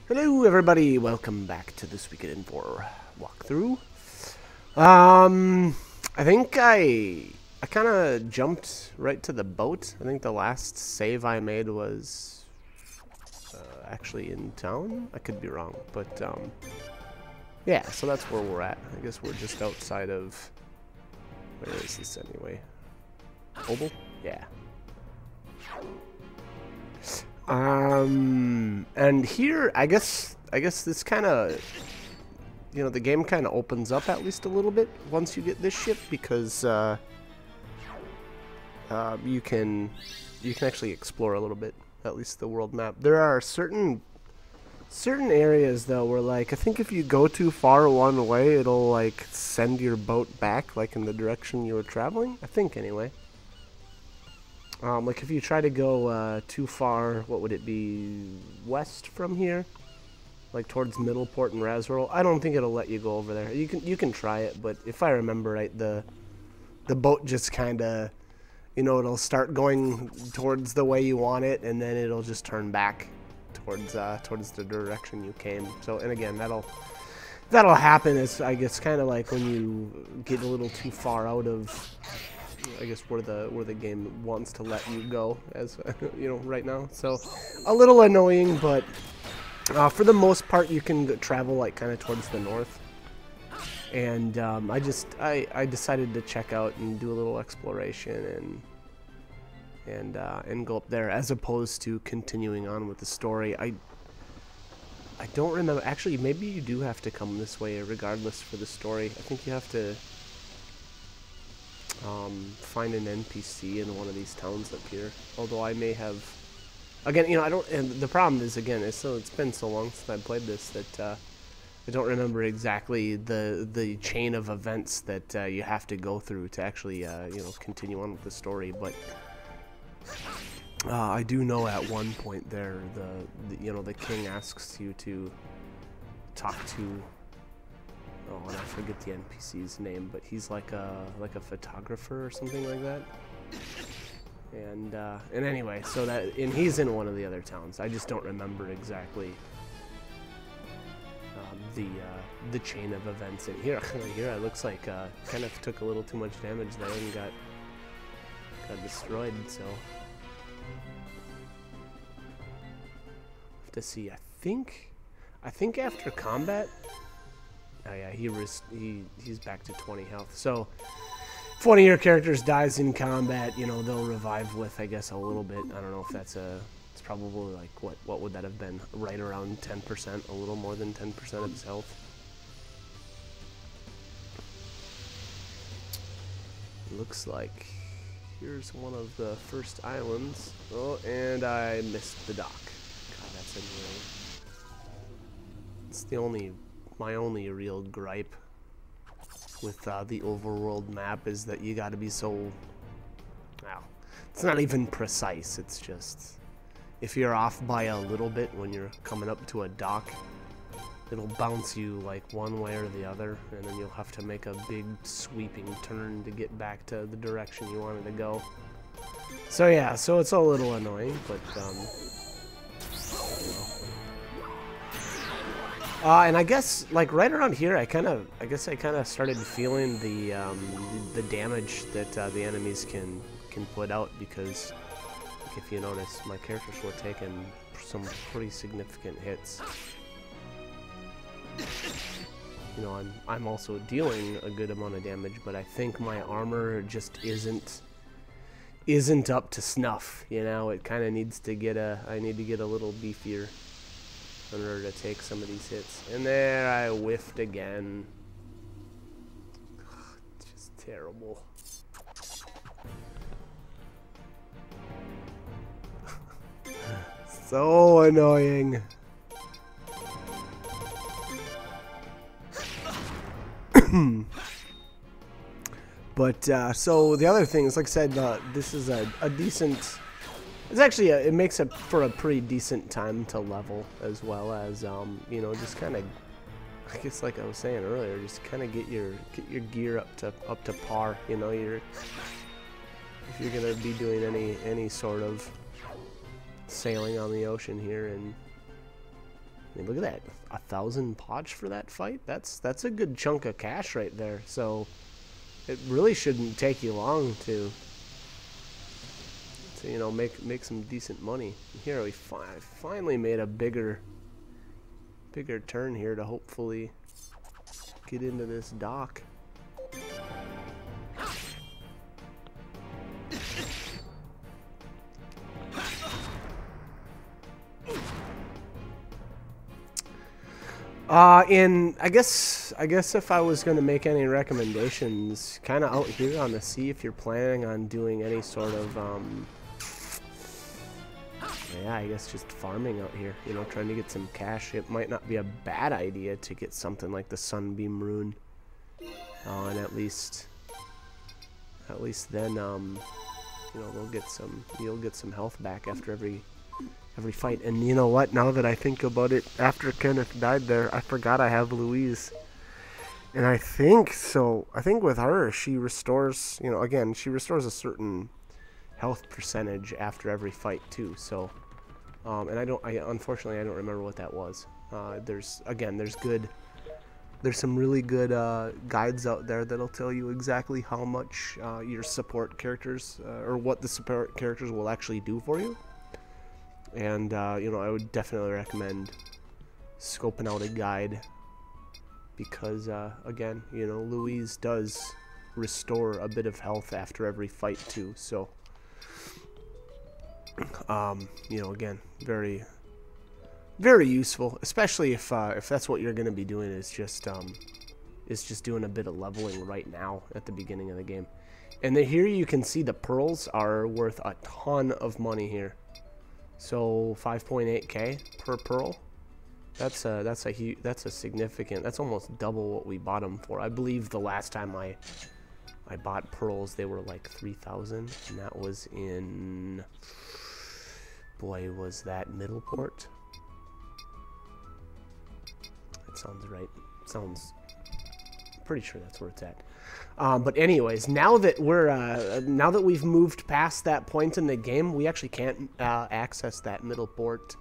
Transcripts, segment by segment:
Hello everybody, welcome back to the Suikoden 4 walkthrough. I think I kind of jumped right to the boat. I think the last save I made was actually in town. I could be wrong, but yeah, so that's where we're at. I guess we're just outside of, where is this anyway? Oval? Yeah. And here, I guess this kind of, the game kind of opens up at least a little bit once you get this ship, because you can actually explore a little bit, at least the world map. There are certain areas though where, like, I think if you go too far one way, it'll like send your boat back, like in the direction you were traveling. I think anyway. Like if you try to go too far, what would it be, west from here? Like towards Middleport and Rasroll? I don't think it'll let you go over there. You can try it, but if I remember right, the boat just kind of, it'll start going towards the way you want it, and then it'll just turn back towards the direction you came. So, and again, that'll happen. It's, I guess, kind of like when you get a little too far out of, I guess, where the game wants to let you go, as right now. So a little annoying, but for the most part you can travel like kind of towards the north. And I decided to check out and do a little exploration and go up there, as opposed to continuing on with the story. I don't remember, actually. Maybe you do have to come this way regardless for the story. I think you have to find an NPC in one of these towns up here. Although I may have, again, I don't. And the problem is, again, it's been so long since I played this that I don't remember exactly the chain of events that you have to go through to actually continue on with the story. But I do know at one point there, the king asks you to talk to. Oh, and I forget the NPC's name, but he's like a photographer or something like that. And anyway, so and he's in one of the other towns. I just don't remember exactly the chain of events in here. Here it looks like kind of took a little too much damage there and got destroyed. So have to see. I think after combat. Oh yeah, he's back to 20 health. So if one of your characters dies in combat, they'll revive with, I guess, a little bit. I don't know if it's probably like, what would that have been? Right around 10%, a little more than 10% of his health. Looks like here's one of the first islands. Oh, and I missed the dock. God, that's annoying. It's my only real gripe with the overworld map is that you gotta be so, well, it's not even precise. It's just, if you're off by a little bit when you're coming up to a dock, it'll bounce you like one way or the other, and then you'll have to make a big sweeping turn to get back to the direction you wanted to go. So yeah, so it's a little annoying, but and I guess, like, right around here, I kind of started feeling the damage that the enemies can put out, because, like, if you notice, my characters were taking some pretty significant hits. I'm also dealing a good amount of damage, but I think my armor just isn't up to snuff. It kind of needs to get I need to get a little beefier in order to take some of these hits. And there, I whiffed again. It's just terrible. So annoying. But so the other thing is, like I said, this is a decent. It's actually it makes it for a pretty decent time to level, as well as just kind of, I guess, like I was saying earlier, just kind of get your gear up to par. If you're gonna be doing any sort of sailing on the ocean here, and I mean, look at that. 1,000 podge for that fight? That's a good chunk of cash right there. So it really shouldn't take you long to you know, make some decent money. And here we finally made a bigger turn here to hopefully get into this dock. And I guess if I was going to make any recommendations, kind of out here on the sea, if you're planning on doing any sort of, yeah, I guess just farming out here, you know, trying to get some cash, it might not be a bad idea to get something like the Sunbeam Rune, and at least then, you know, you'll get some health back after every fight. And you know what, now that I think about it, after Kenneth died there, I forgot I have Louise. And I think with her, she restores, you know, again, she restores a certain health percentage after every fight too. So, and unfortunately, I don't remember what that was. There's some really good guides out there that'll tell you exactly how much your support characters, or what the support characters will actually do for you. And, you know, I would definitely recommend scoping out a guide because, again, you know, Louise does restore a bit of health after every fight, too. So, you know, again, very, very useful, especially if that's what you're going to be doing is just doing a bit of leveling right now at the beginning of the game. And then here you can see the pearls are worth a ton of money here. So 5.8k per pearl. That's significant. That's almost double what we bought them for. I believe the last time I bought pearls, they were like 3,000, and that was in, boy, was that Middleport? That sounds right. Sounds pretty sure that's where it's at. But anyways, now that we've moved past that point in the game, we actually can't access that Middleport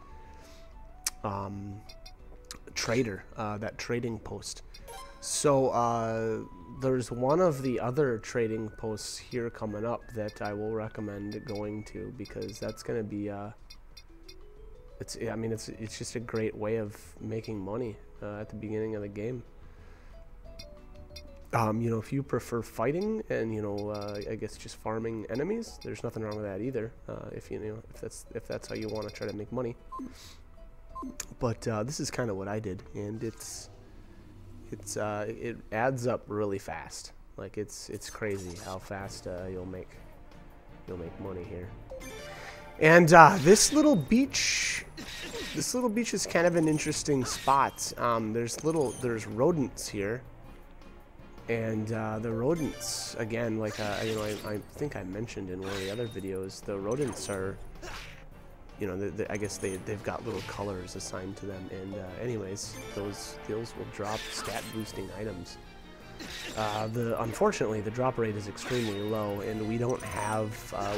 trader, that trading post. So there's one of the other trading posts here coming up that I will recommend going to, because that's going to be it's just a great way of making money at the beginning of the game. You know, if you prefer fighting and, you know, I guess just farming enemies, there's nothing wrong with that either. If if that's how you want to try to make money. But this is kind of what I did, and it adds up really fast. Like it's crazy how fast you'll make money here. And this little beach is kind of an interesting spot. There's rodents here. And the rodents, again, like you know, I think I mentioned in one of the other videos, the rodents are, you know, I guess they've got little colors assigned to them. And anyways, those will drop stat boosting items. Unfortunately, the drop rate is extremely low, and we don't have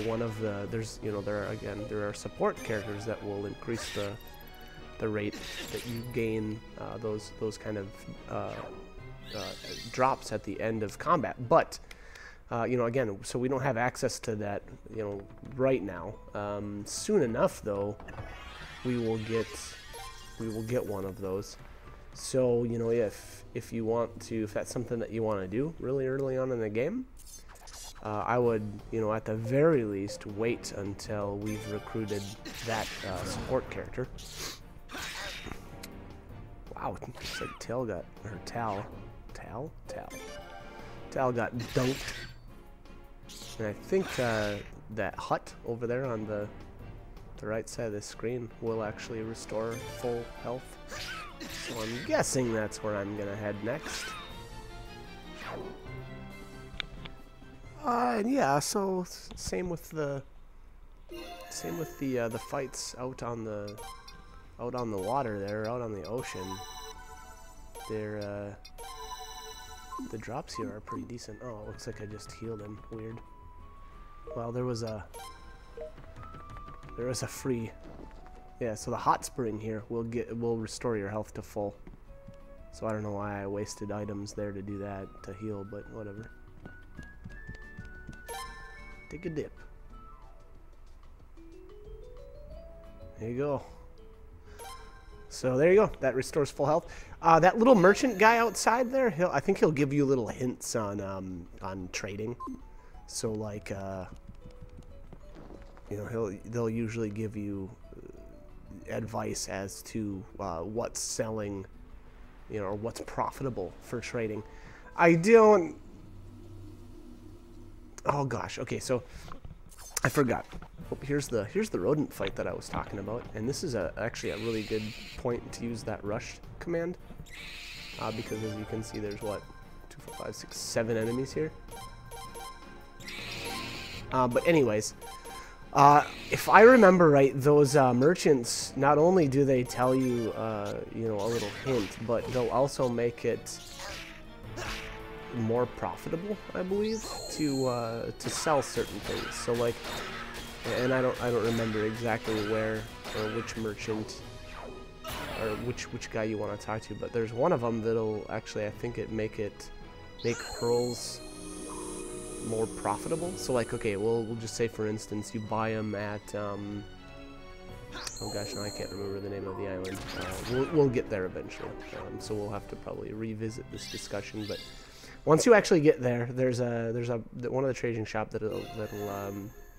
one of the. You know, there are support characters that will increase the rate that you gain those kind of drops at the end of combat. But you know, again, so we don't have access to that, you know, right now. Soon enough, though, we will get one of those. So, you know, if that's something that you want to do really early on in the game, I would, you know, at the very least wait until we've recruited that support character. Wow, looks like Tal got dunked. And I think that hut over there on the right side of the screen will actually restore full health. So I'm guessing that's where I'm gonna head next. Yeah. So same with the fights out on the water there, out on the ocean. The drops here are pretty decent. Oh, it looks like I just healed him. Weird. Well, there was a free Yeah, so the hot spring here will restore your health to full. So I don't know why I wasted items there to do that, to heal, but whatever. Take a dip. There you go. So there you go. That restores full health. That little merchant guy outside there, I think he'll give you little hints on trading. So like, you know, they'll usually give you advice as to what's selling, you know, or what's profitable for trading. I don't. Oh gosh. Okay, so I forgot. Oh, here's the rodent fight that I was talking about, and this is actually a really good point to use that rush command, because as you can see, there's what 2, 4, 5, 6, 7 enemies here. But anyways, if I remember right, those merchants, not only do they tell you, you know, a little hint, but they'll also make it more profitable, I believe, to sell certain things. So like, and I don't remember exactly where or which merchant or which guy you want to talk to, but there's one of them that'll actually, I think, make pearls more profitable. So like, okay, we'll just say, for instance, you buy them at oh gosh, no, I can't remember the name of the island. We'll get there eventually, so we'll have to probably revisit this discussion. But once you actually get there, there's one of the trading shop that'll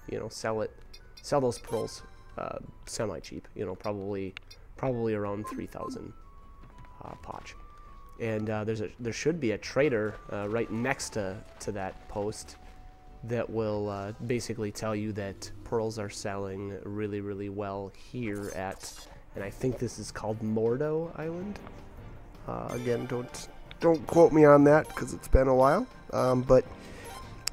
you know, sell those pearls semi cheap. You know, probably around 3,000 potch. And there should be a trader right next to that post that will basically tell you that pearls are selling really, really well here at, and I think this is called Mordo Island. Again, don't quote me on that because it's been a while. But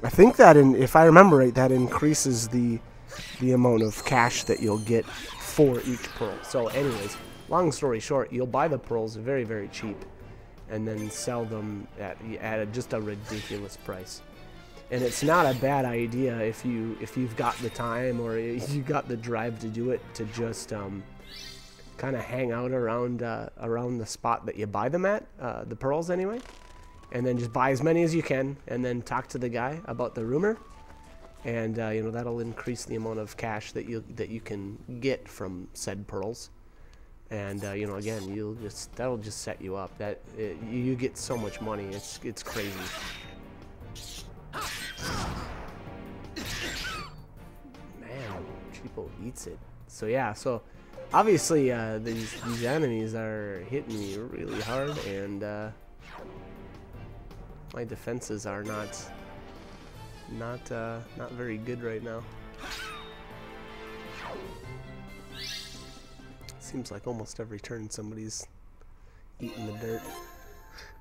I think that, if I remember right, that increases the amount of cash that you'll get for each pearl. So anyways, long story short, you'll buy the pearls very, very cheap, and then sell them at just a ridiculous price. And it's not a bad idea if you've got the time or you got the drive to do it, to just kind of hang out around the spot that you buy them at, the pearls anyway, and then just buy as many as you can, and then talk to the guy about the rumor, and you know, that'll increase the amount of cash that you can get from said pearls. And you know, again, that'll just set you up. You get so much money, it's crazy. Man, Cheapo eats it. So yeah, so obviously these enemies are hitting me really hard, and my defenses are not very good right now. Seems like almost every turn somebody's eating the dirt.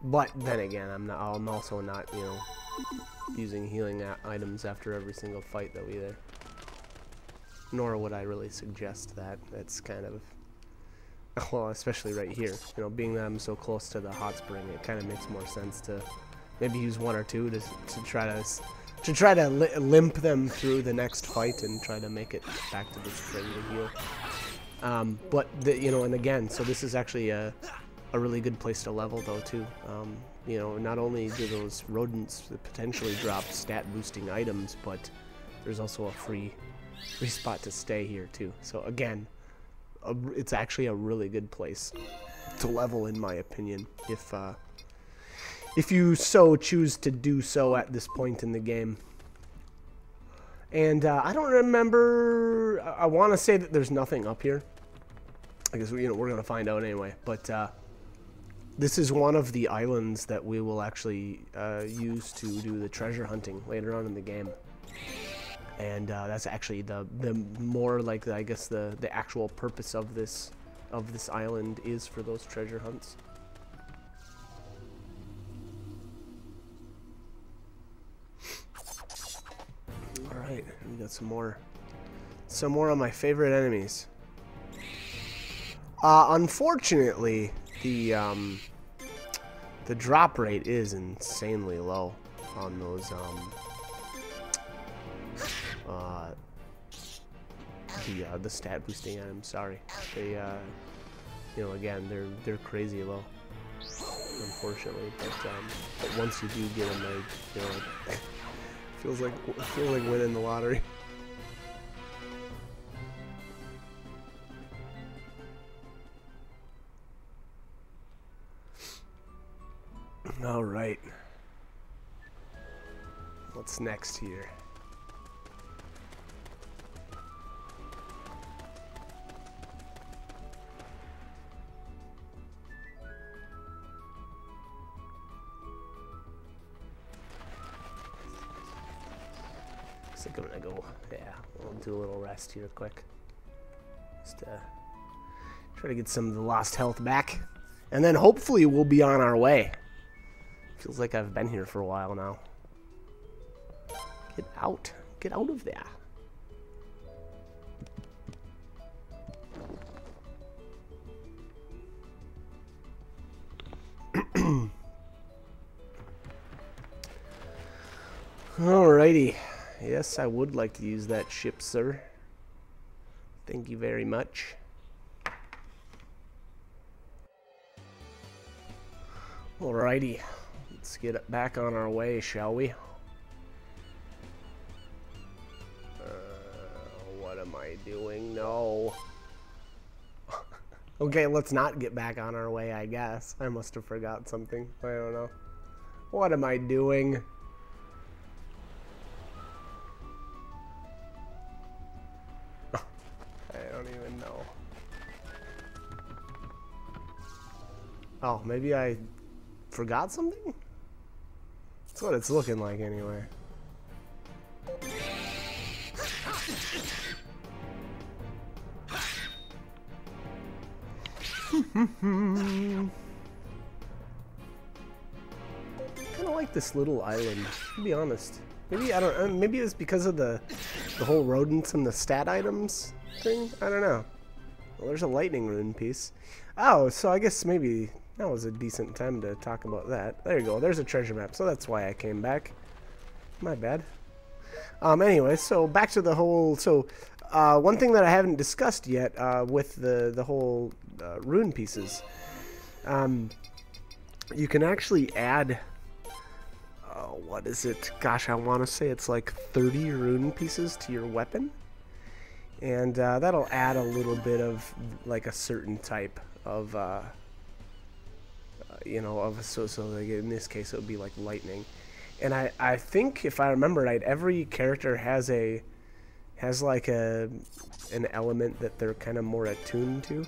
But then again, I'm also not, you know, using healing items after every single fight though either. Nor would I really suggest that. That's kind of, well, especially right here. You know, being that I'm so close to the hot spring, it kind of makes more sense to maybe use 1 or 2 to try to limp them through the next fight and try to make it back to the spring to heal. But you know, and again, so this is actually a really good place to level though too. You know, not only do those rodents potentially drop stat boosting items, but there's also a free spot to stay here too. So again, it's actually a really good place to level, in my opinion, if you so choose to do so at this point in the game. And I don't remember. I want to say that there's nothing up here. I guess we're gonna find out anyway. But this is one of the islands that we will actually use to do the treasure hunting later on in the game. And that's actually the more like, I guess the actual purpose of this island is for those treasure hunts. All right, we got some more of my favorite enemies. Unfortunately, the drop rate is insanely low on those the stat boosting items. Sorry, they you know, again, they're crazy low, unfortunately. But once you do get them, they, you know, it feels like winning the lottery. All right. What's next here? Looks like I'm gonna go. Yeah, we'll do a little rest here, quick. Just try to get some of the lost health back, and then hopefully we'll be on our way. Feels like I've been here for a while now. Get out. Get out of there. Alrighty. Yes, I would like to use that ship, sir. Thank you very much. Alrighty. Let's get back on our way, shall we? What am I doing? No. Okay, let's not get back on our way, I guess. I must have forgot something. I don't know. What am I doing? I don't even know. Oh, maybe I forgot something? That's what it's looking like anyway. Kind of like this little island, to be honest. Maybe I don't. Maybe it's because of the whole rodents and the stat items thing. I don't know. Well, there's a lightning rune piece. Oh, so I guess maybe that was a decent time to talk about that. There you go. There's a treasure map. So that's why I came back. My bad. Anyway, so back to the whole. So one thing that I haven't discussed yet with the whole rune pieces. You can actually add. What is it? Gosh, I want to say it's like 30 rune pieces to your weapon. And that'll add a little bit of like a certain type of, you know, so like in this case it would be like lightning. And I think if I remember right, every character has like an element that they're kind of more attuned to.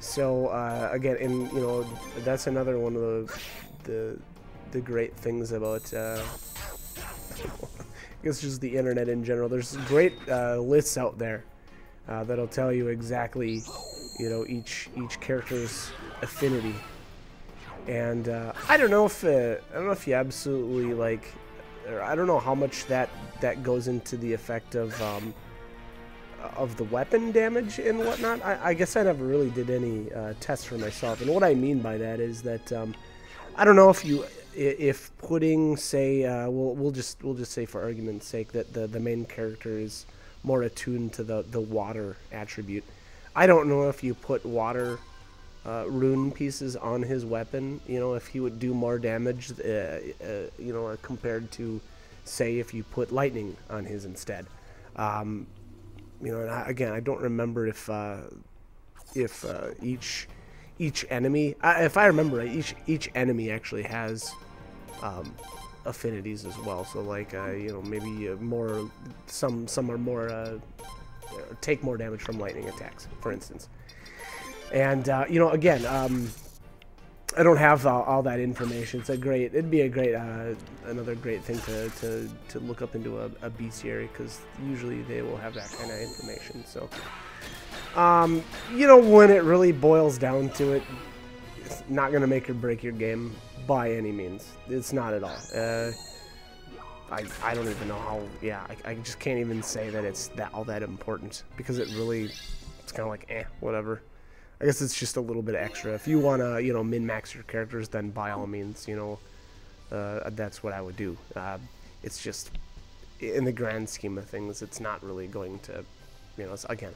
So again, and you know, that's another one of the great things about I guess just the internet in general. There's great lists out there that'll tell you exactly, you know, each character's affinity. And I don't know if you absolutely like, or I don't know how much that goes into the effect of the weapon damage and whatnot. I guess I never really did any tests for myself. And what I mean by that is that I don't know if putting, say, we'll just say for argument's sake that the main character is more attuned to the water attribute. I don't know if you put water rune pieces on his weapon, you know, if he would do more damage, you know, compared to, say, if you put lightning on his instead. You know, and again, I don't remember if each enemy, if I remember right, each enemy actually has affinities as well. So like, you know, maybe more, some are more take more damage from lightning attacks, for instance. And you know, again, I don't have all that information. It'd be a great, another great thing to look up into a bestiary, because usually they will have that kind of information. So, you know, when it really boils down to it, it's not going to make or break your game by any means. It's not at all. I don't even know how. Yeah, I just can't even say that it's all that important, because it's kind of like whatever. I guess it's just a little bit extra. If you want to, you know, min-max your characters, then by all means, you know, that's what I would do. It's just, in the grand scheme of things, it's not really going to you know, again,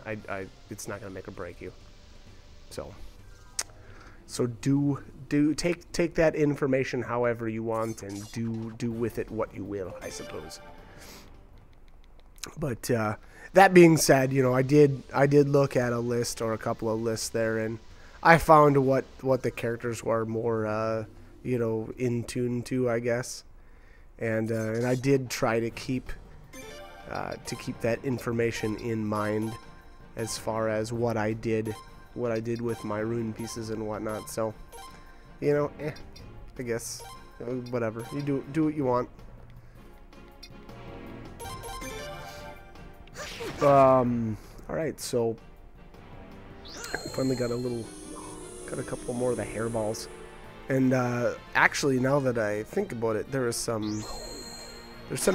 it's not gonna make or break you. So take that information however you want, and do with it what you will, I suppose. But that being said, you know, I did look at a list or a couple of lists there, and I found what the characters were more you know, in tune to, I guess, and I did try to keep that information in mind as far as what I did with my rune pieces and whatnot. So, you know, I guess whatever, you do what you want. All right, so finally got a couple more of the hairballs, and actually, now that I think about it, there's some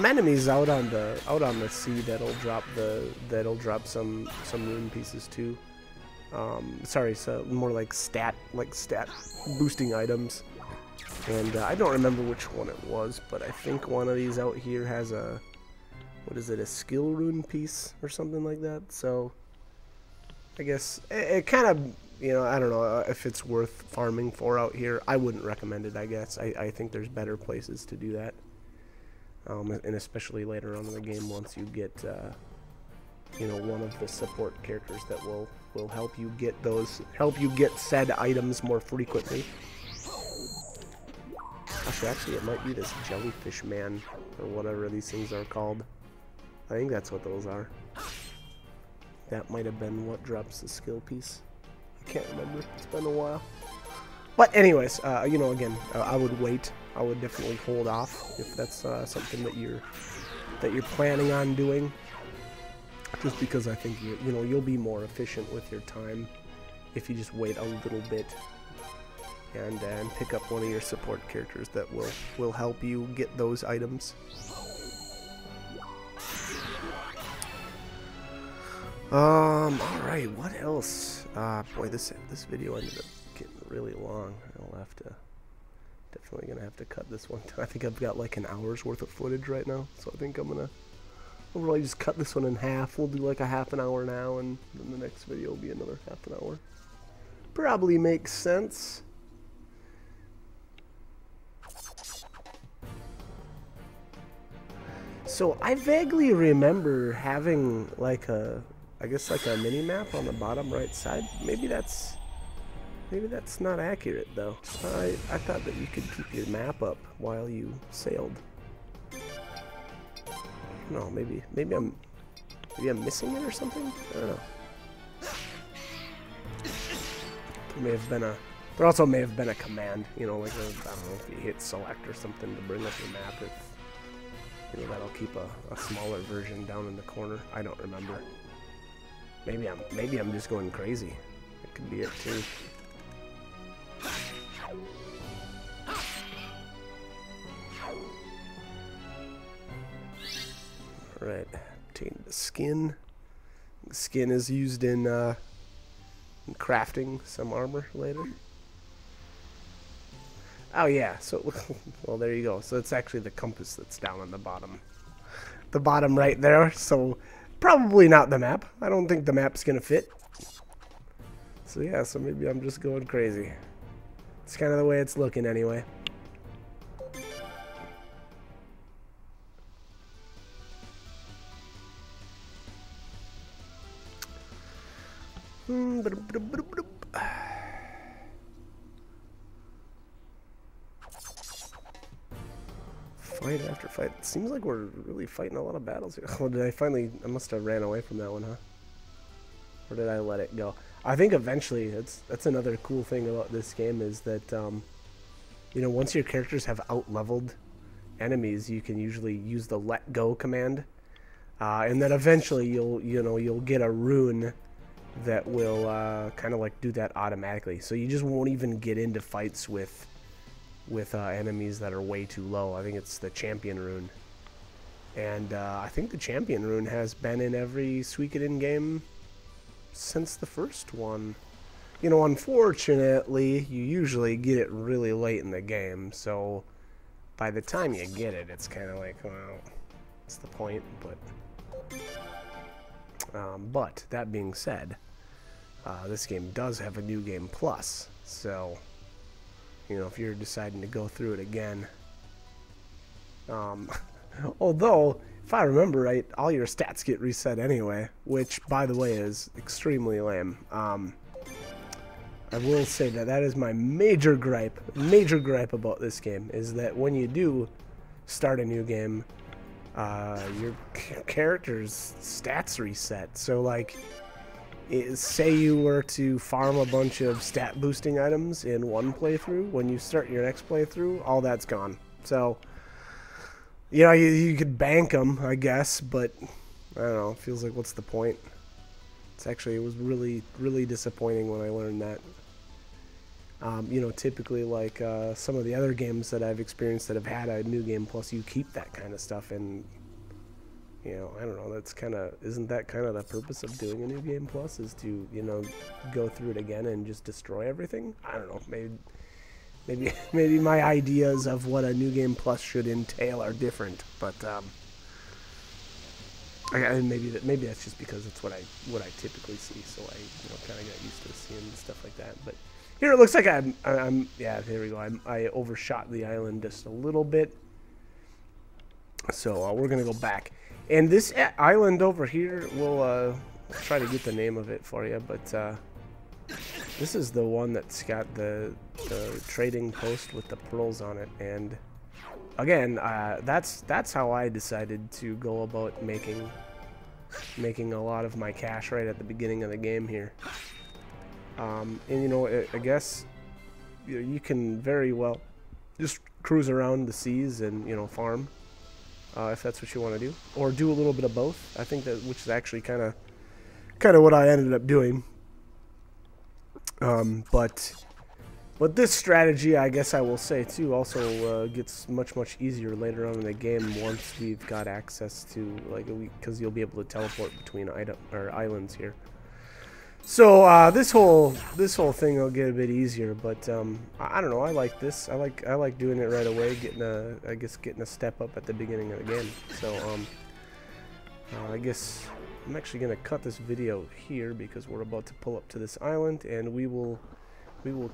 enemies out on the sea that'll drop some rune pieces too. Sorry, so more like stat boosting items, and I don't remember which one it was, but I think one of these out here has a, what is it, a skill rune piece or something like that. So I guess it kind of, you know, I don't know if it's worth farming for out here. I wouldn't recommend it, I guess. I think there's better places to do that, and especially later on in the game, once you get you know, one of the support characters that will help you get said items more frequently. Actually, it might be this jellyfish man or whatever these things are called. I think that's what those are. That might have been what drops the skill piece. I can't remember. It's been a while. But anyways, you know, again, I would wait. I would definitely hold off if that's something that you're planning on doing. Just because I think you know, you'll be more efficient with your time if you just wait a little bit and pick up one of your support characters that will help you get those items. All right, what else? Boy, this video ended up getting really long. Definitely gonna have to cut this one. I think I've got like an hour's worth of footage right now, so I think I'll probably just cut this one in half. We'll do like a half an hour now, and then the next video will be another half an hour. Probably makes sense. So I vaguely remember having like I guess like a mini map on the bottom right side. Maybe that's not accurate though. I thought that you could keep your map up while you sailed. No, maybe I'm missing it or something. I don't know. There also may have been a command. You know, like I don't know, if you hit select or something to bring up your map. If you know, that'll keep a smaller version down in the corner. I don't remember. Maybe I'm just going crazy. That could be it too. Alright, obtain the skin. The skin is used in crafting some armor later. Oh yeah, so well, there you go. So it's actually the compass that's down on the bottom. The bottom right there, so probably not the map. I don't think the map's gonna fit. So yeah, so maybe I'm just going crazy. It's kind of the way it's looking anyway. Fight after fight. It seems like we're really fighting a lot of battles here. Oh, I must have ran away from that one, huh? Or did I let it go? I think eventually, that's another cool thing about this game is that, you know, once your characters have out-leveled enemies, you can usually use the let go command. And then eventually you'll get a rune that will kind of like do that automatically. So you just won't even get into fights with enemies that are way too low. I think it's the champion rune. And I think the champion rune has been in every Suikoden game since the first one. You know, unfortunately, you usually get it really late in the game, so by the time you get it, it's kind of like, well, what's the point? But But that being said, this game does have a New Game Plus, so you know, if you're deciding to go through it again, although if I remember right, all your stats get reset anyway, which by the way is extremely lame. I will say that that is my major gripe about this game, is that when you do start a new game, your character's stats reset. So like, say you were to farm a bunch of stat boosting items in one playthrough, when you start your next playthrough, all that's gone. So, you know, you could bank them, I guess, but I don't know, it feels like, what's the point? It was really, really disappointing when I learned that. You know, typically, like, some of the other games that I've experienced that have had a New Game Plus, you keep that kind of stuff, and, you know, I don't know, that's kind of, isn't that kind of the purpose of doing a New Game Plus, is to, you know, go through it again and just destroy everything? I don't know, maybe my ideas of what a New Game Plus should entail are different, but, maybe that's just because it's what I typically see, so I, you know, kind of got used to seeing stuff like that. But here it looks like I'm yeah, there we go. I overshot the island just a little bit, so we're gonna go back. And this island over here, we'll try to get the name of it for you, but this is the one that's got the trading post with the pearls on it, and again, that's how I decided to go about making a lot of my cash right at the beginning of the game here. And you know, I guess you can very well just cruise around the seas and, you know, farm if that's what you want to do, or do a little bit of both. I think that, which is actually kind of what I ended up doing. But this strategy, I guess I will say too, also gets much easier later on in the game once we've got access to, like, because you'll be able to teleport between islands here. So this whole thing will get a bit easier, but I don't know. I like this. I like doing it right away, getting a step up at the beginning of the game. So I guess I'm actually gonna cut this video here because we're about to pull up to this island, and we will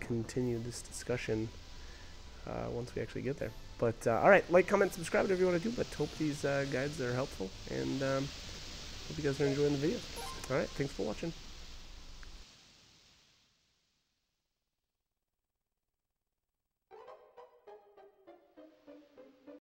continue this discussion once we actually get there. But all right, like, comment, subscribe, whatever you want to do. But hope these guides are helpful, and hope you guys are enjoying the video. All right, thanks for watching.